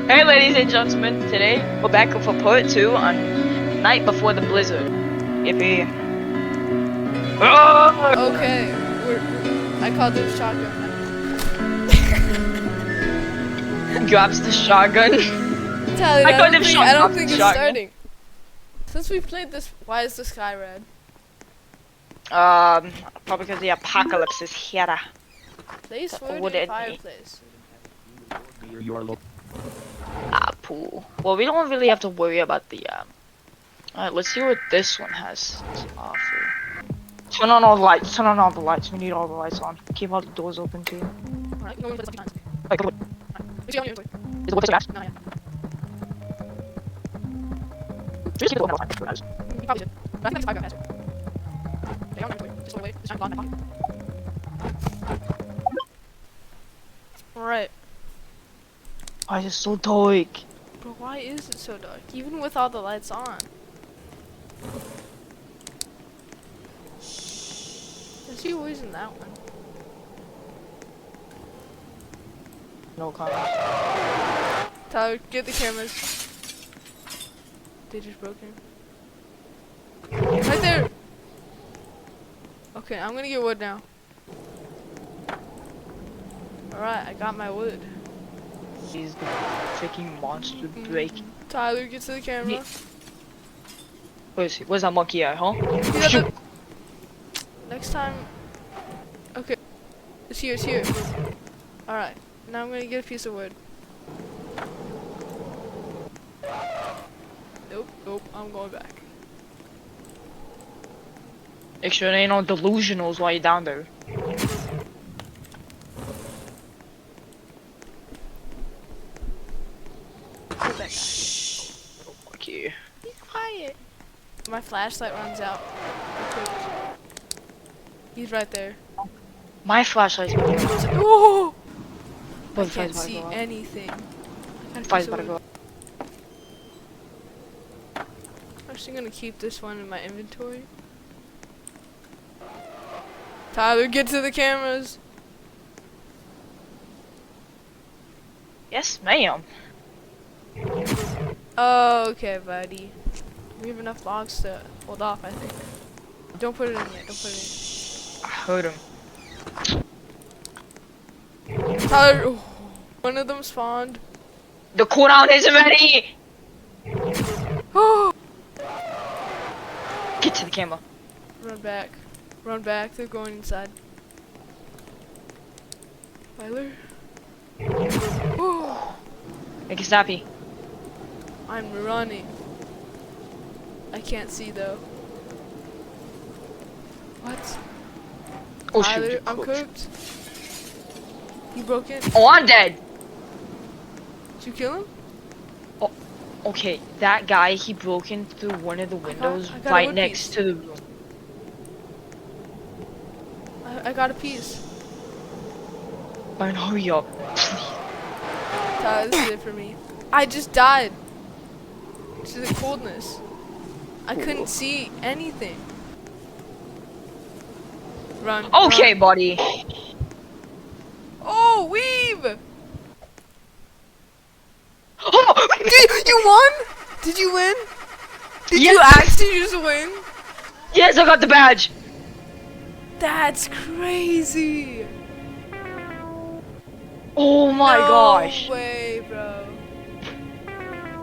Hey ladies and gentlemen, today we're back for part 2 on Night Before the Blizzard. Yippee. Oh! Okay, I called it shotgun. Grabs the shotgun. Tyler, I called him I don't think it's shotgun. starting. Since we played this, why is the sky red? Probably because the apocalypse is here. Place food would in it be? fireplace. Ah, pool. Well, we don't really have to worry about the, Alright, let's see what this one has to offer. Turn on all the lights, turn on all the lights. We need all the lights on. Keep all the doors open too. Alright, no one plays sometimes. Like, is Is it the wood gas? No, yeah. Just keep it open all the time. You probably should. But I think that's 5 faster. They don't remember. Just away. Just gone in my pocket. Alright. Why is it so dark? Bro, why is it so dark? Even with all the lights on. Is he always in that one? No comment. Tyler, get the cameras. They just broke in. Right there! Okay, I'm gonna get wood now. Alright, I got my wood. He's the freaking monster break. Tyler, get to the camera. Where's he? Where's that monkey at, huh? Shoot. Next time. Okay. It's here, it's here. Alright, now I'm gonna get a piece of wood. Nope, I'm going back. Make sure there ain't no delusionals while you're down there. Go back. Okay. Be quiet. My flashlight runs out. He's right there. My flashlight's about to go out. Oh! I But can't see anything. Fire's about to go out. I'm actually gonna keep this one in my inventory. Tyler, get to the cameras. Yes, ma'am. Oh, okay, buddy. We have enough logs to hold off, I think. Don't put it in yet. Don't put it I heard him. in. Tyler, oh, one of them spawned. The cooldown is ready! Oh! Get to the camera. Run back. Run back. They're going inside. Tyler. Oh! Make it snappy. I'm running. I can't see though. What? Oh Tyler, shoot. I'm cooked. He broke in. Oh, I'm dead! Did you kill him? Okay, that guy, he broke in through one of the windows I got a right wood next piece. to the room. I got a piece. Fine, hurry up. Tyler, this is it for me. I just died. To the coldness. I couldn't see anything. Run. Okay, run. buddy. Oh, weave! Oh! You won? Did you win? Did Yes. you actually just win? Yes, I got the badge! That's crazy. Oh my gosh. No way, bro.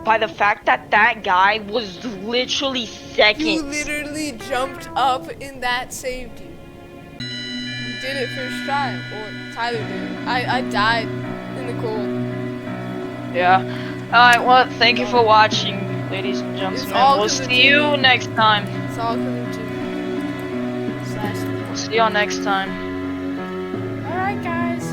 By the fact that that guy was literally second. You literally jumped up and that saved you. You did it first try, or Tyler did. I died in the cold. Yeah. Alright, well, thank you for watching, ladies and It's gentlemen. all We'll 'cause of see you Jimmy. next time. It's all coming to me. We'll see y'all next time. Alright, guys.